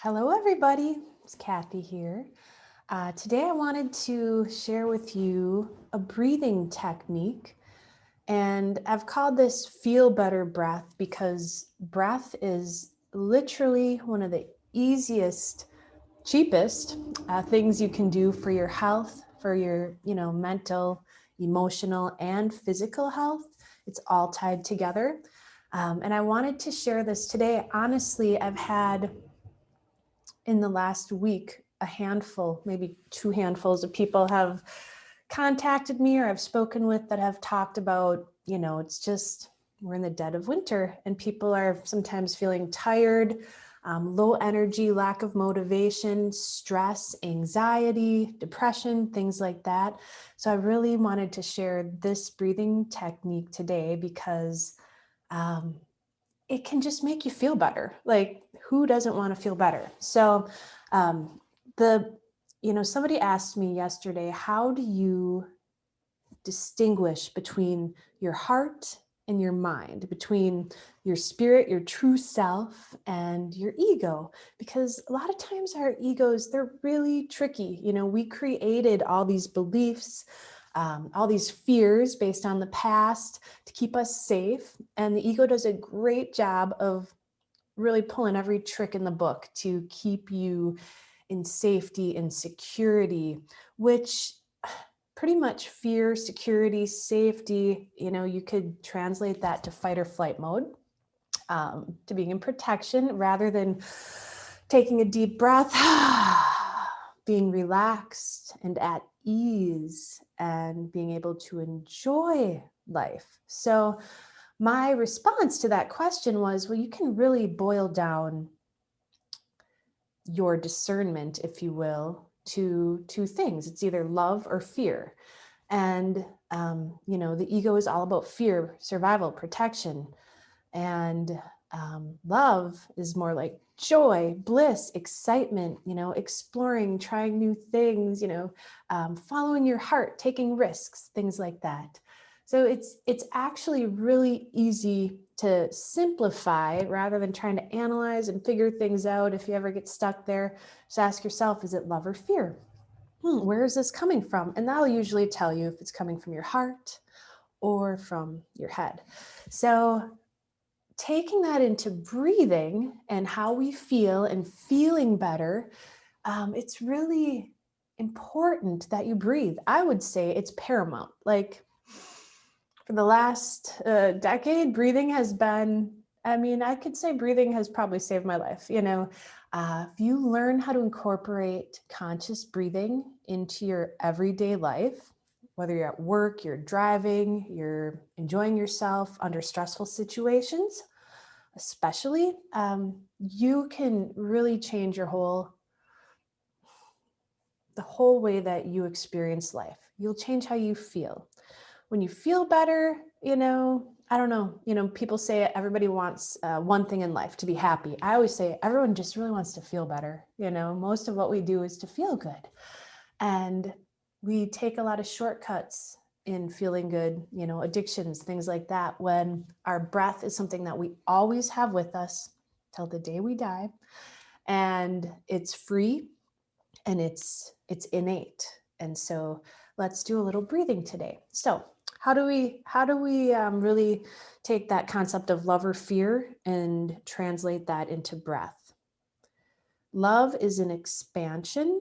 Hello, everybody. It's Kathy here. Today, I wanted to share with you a breathing technique, and I've called this Feel Better Breath because breath is literally one of the easiest, cheapest things you can do for your health, for your, mental, emotional, and physical health. It's all tied together. And I wanted to share this today. Honestly, I've had in the last week, a handful, maybe two handfuls of people have contacted me or I've spoken with that have talked about, it's just, we're in the dead of winter and people are sometimes feeling tired, low energy, lack of motivation, stress, anxiety, depression, things like that. So I really wanted to share this breathing technique today because it can just make you feel better. Like, who doesn't want to feel better? So um, somebody asked me yesterday, how do you distinguish between your heart and your mind, between your spirit, your true self, and your ego? Because a lot of times our egos, they're really tricky. We created all these beliefs, all these fears based on the past to keep us safe. And the ego does a great job of really pulling every trick in the book to keep you in safety and security, which pretty much fear, security, safety, you could translate that to fight or flight mode, to being in protection rather than taking a deep breath, being relaxed and at ease and being able to enjoy life. So my response to that question was, well, you can really boil down your discernment, if you will, to two things. It's either love or fear. And, the ego is all about fear, survival, protection. And love is more like joy, bliss, excitement, exploring, trying new things, following your heart, taking risks, things like that. So it's actually really easy to simplify rather than trying to analyze and figure things out. If you ever get stuck there, just ask yourself, is it love or fear? Where is this coming from? And that'll usually tell you if it's coming from your heart or from your head. So taking that into breathing and how we feel and feeling better, it's really important that you breathe. I would say it's paramount. Like, for the last decade, breathing has been, I could say breathing has probably saved my life. If you learn how to incorporate conscious breathing into your everyday life, whether you're at work, you're driving, you're enjoying yourself under stressful situations, especially, you can really change the whole way that you experience life. You'll change how you feel. When you feel better, I don't know, people say everybody wants one thing in life, to be happy. I always say everyone just really wants to feel better. Most of what we do is to feel good. And we take a lot of shortcuts in feeling good, addictions, things like that, when our breath is something that we always have with us till the day we die. And it's free and it's innate. And so let's do a little breathing today. So how do we really take that concept of love or fear and translate that into breath? Love is an expansion,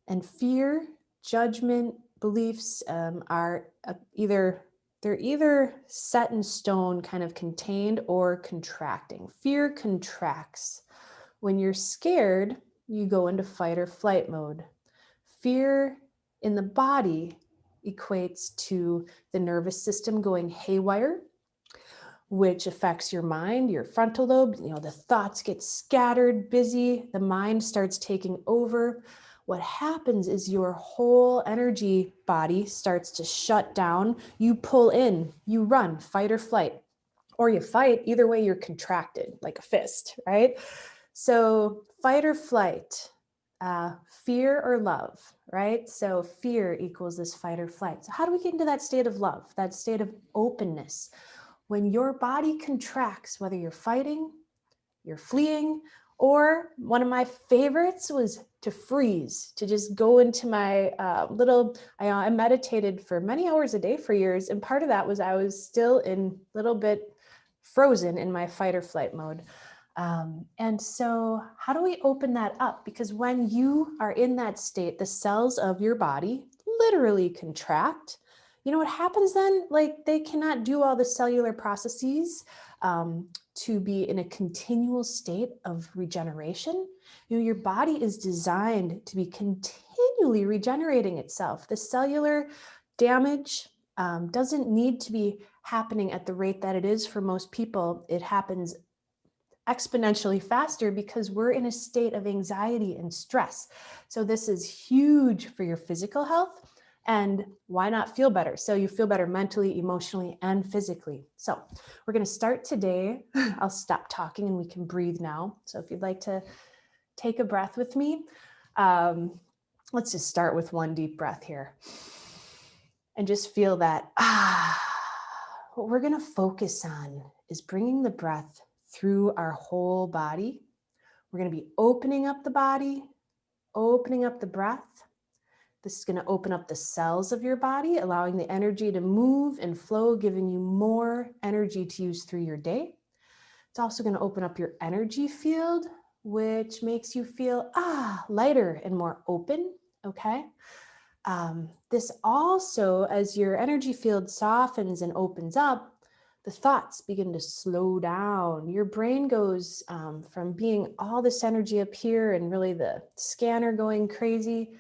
and fear, judgment, beliefs are either set in stone, kind of contained, or contracting. Fear contracts. When you're scared, you go into fight or flight mode. Fear in the body equates to the nervous system going haywire, which affects your mind, your frontal lobe. The thoughts get scattered, busy, the mind starts taking over. What happens is your whole energy body starts to shut down. You pull in, you run, fight or flight, or you fight. Either way, you're contracted like a fist, right? So fight or flight, fear or love, right? So fear equals this fight or flight. So how do we get into that state of love, that state of openness? When your body contracts, whether you're fighting, you're fleeing, Or one of my favorites was to freeze, to just go into my I meditated for many hours a day for years. And part of that was I was still in a little bit frozen in my fight or flight mode. And so how do we open that up? Because when you are in that state, the cells of your body literally contract. You know what happens then? Like they cannot do all the cellular processes to be in a continual state of regeneration. You know, your body is designed to be continually regenerating itself. The cellular damage doesn't need to be happening at the rate that it is for most people. It happens exponentially faster because we're in a state of anxiety and stress. So this is huge for your physical health. And why not feel better? So you feel better mentally, emotionally, and physically. So we're going to start today. I'll stop talking and we can breathe now. So if you'd like to take a breath with me, let's just start with one deep breath here. And just feel that, what we're going to focus on is bringing the breath through our whole body. We're going to be opening up the body, opening up the breath. This is going to open up the cells of your body, allowing the energy to move and flow, giving you more energy to use through your day. It's also going to open up your energy field, which makes you feel lighter and more open. Okay. This also, as your energy field softens and opens up, the thoughts begin to slow down. Your brain goes from being all this energy up here and really the scanner going crazy.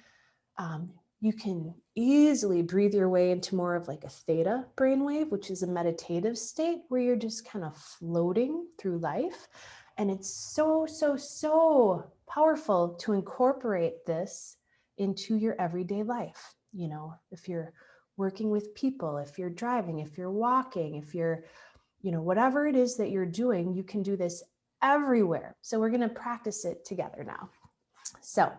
You can easily breathe your way into more of like a theta brainwave, which is a meditative state where you're just kind of floating through life. And it's so, so, so powerful to incorporate this into your everyday life. You know, if you're working with people, if you're driving, if you're walking, if you're, you know, whatever it is that you're doing, you can do this everywhere. So we're going to practice it together now. So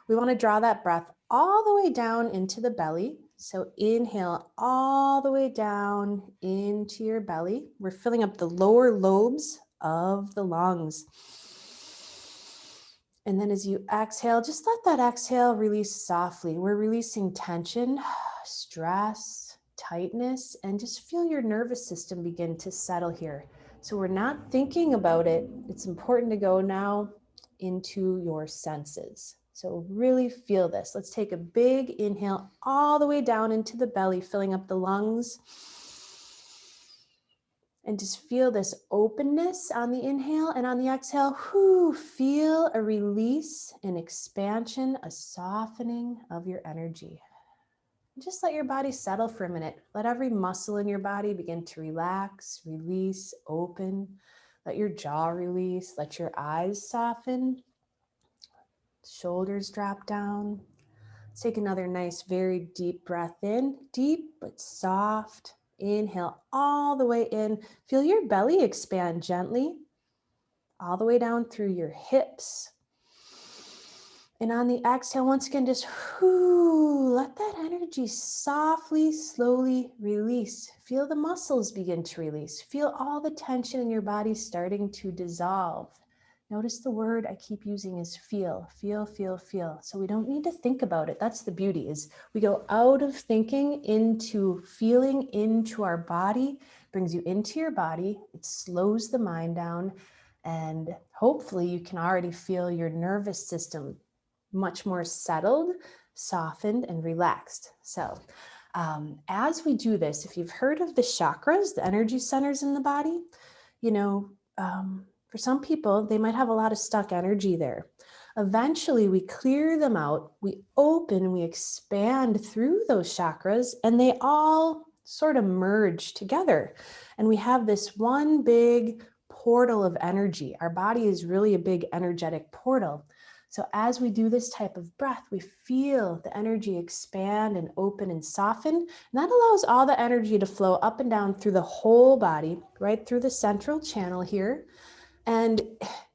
we want to draw that breath all the way down into the belly. So inhale all the way down into your belly. We're filling up the lower lobes of the lungs. And then as you exhale, just let that exhale release softly. We're releasing tension, stress, tightness, and just feel your nervous system begin to settle here. So we're not thinking about it. It's important to go now into your senses. So really feel this. Let's take a big inhale all the way down into the belly, filling up the lungs. And just feel this openness on the inhale, and on the exhale, feel a release, an expansion, a softening of your energy. Just let your body settle for a minute. Let every muscle in your body begin to relax, release, open. Let your jaw release. Let your eyes soften. Shoulders drop down. Let's take another nice, very deep breath in. Deep but soft. Inhale all the way in. Feel your belly expand gently, all the way down through your hips. And on the exhale, once again, just let that energy softly, slowly release. Feel the muscles begin to release. Feel all the tension in your body starting to dissolve. Notice the word I keep using is feel, feel, feel, feel. So we don't need to think about it. That's the beauty, is we go out of thinking into feeling into our body, brings you into your body. It slows the mind down. And hopefully you can already feel your nervous system much more settled, softened, and relaxed. So as we do this, if you've heard of the chakras, the energy centers in the body, you know, for some people, they might have a lot of stuck energy there. Eventually, we clear them out, we open, we expand through those chakras, and they all sort of merge together. And we have this one big portal of energy. Our body is really a big energetic portal. So as we do this type of breath, we feel the energy expand and open and soften. And that allows all the energy to flow up and down through the whole body, right through the central channel here. And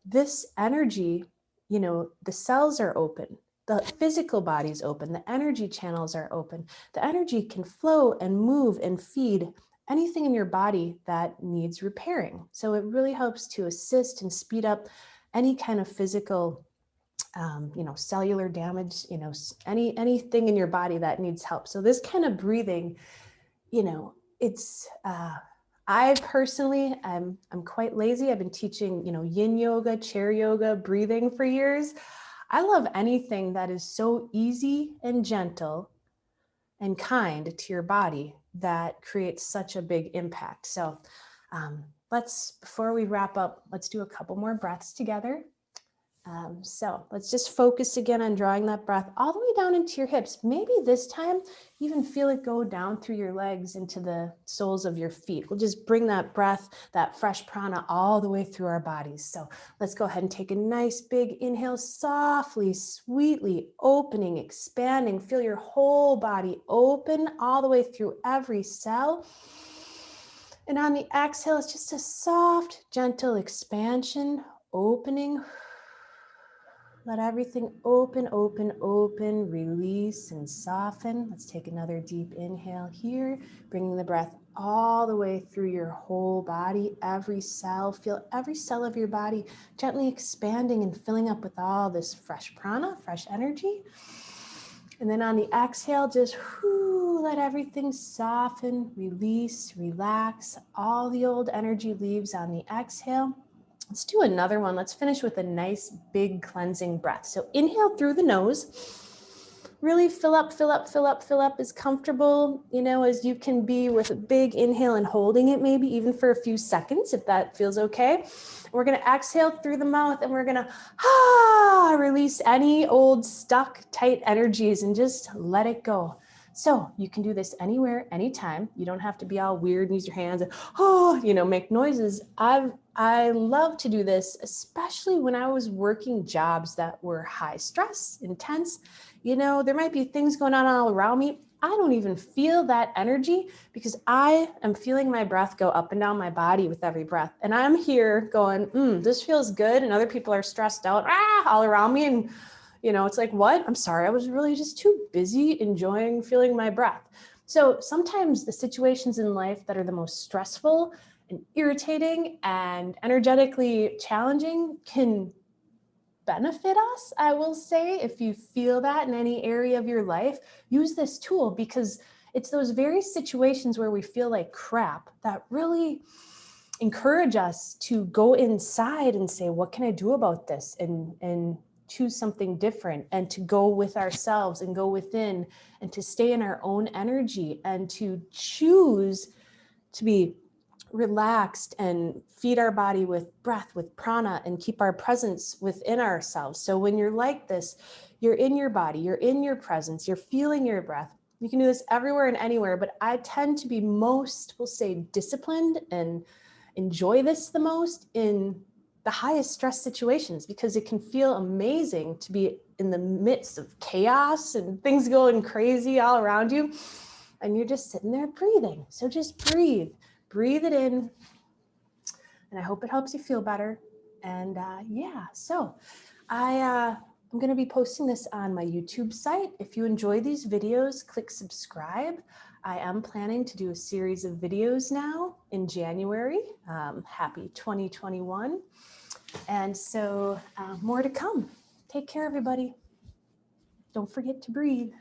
this energy, you know, the cells are open, the physical body's open, the energy channels are open. The energy can flow and move and feed anything in your body that needs repairing. So it really helps to assist and speed up any kind of physical, cellular damage, anything in your body that needs help. So this kind of breathing, it's, I personally, I'm quite lazy. I've been teaching, yin yoga, chair yoga, breathing for years. I love anything that is so easy and gentle and kind to your body that creates such a big impact. So before we wrap up, let's do a couple more breaths together. So let's just focus again on drawing that breath all the way down into your hips. Maybe this time even feel it go down through your legs into the soles of your feet. We'll just bring that breath, that fresh prana all the way through our bodies. So let's go ahead and take a nice big inhale, softly, sweetly opening, expanding. Feel your whole body open all the way through every cell. And on the exhale, it's just a soft, gentle expansion, opening. Let everything open, open, open, release and soften. Let's take another deep inhale here, bringing the breath all the way through your whole body, every cell. Feel every cell of your body gently expanding and filling up with all this fresh prana, fresh energy. And then on the exhale, just let everything soften, release, relax. All the old energy leaves on the exhale. Let's do another one. Let's finish with a nice big cleansing breath. So inhale through the nose. Really fill up, fill up, fill up, fill up as comfortable, as you can be with a big inhale and holding it maybe even for a few seconds if that feels okay. We're going to exhale through the mouth and we're going to release any old stuck tight energies and just let it go. So you can do this anywhere, anytime. You don't have to be all weird and use your hands and, make noises. I love to do this, especially when I was working jobs that were high stress, intense. There might be things going on all around me. I don't even feel that energy because I am feeling my breath go up and down my body with every breath. And I'm here going, this feels good. And other people are stressed out all around me. And it's like, what? I'm sorry. I was really just too busy enjoying feeling my breath. So sometimes the situations in life that are the most stressful and irritating and energetically challenging can benefit us, I will say. If you feel that in any area of your life, use this tool because it's those very situations where we feel like crap that really encourage us to go inside and say, what can I do about this? And choose something different and to go with ourselves and go within and to stay in our own energy and to choose to be relaxed and feed our body with breath, with prana, and keep our presence within ourselves. So when you're like this, you're in your body, you're in your presence, you're feeling your breath. You can do this everywhere and anywhere, but I tend to be most, we'll say, disciplined and enjoy this the most in the highest stress situations because it can feel amazing to be in the midst of chaos and things going crazy all around you. And you're just sitting there breathing. So just breathe it in. And I hope it helps you feel better. And so I'm going to be posting this on my YouTube site. If you enjoy these videos, click subscribe. I am planning to do a series of videos now in January. Happy 2021. And so more to come. Take care, everybody. Don't forget to breathe.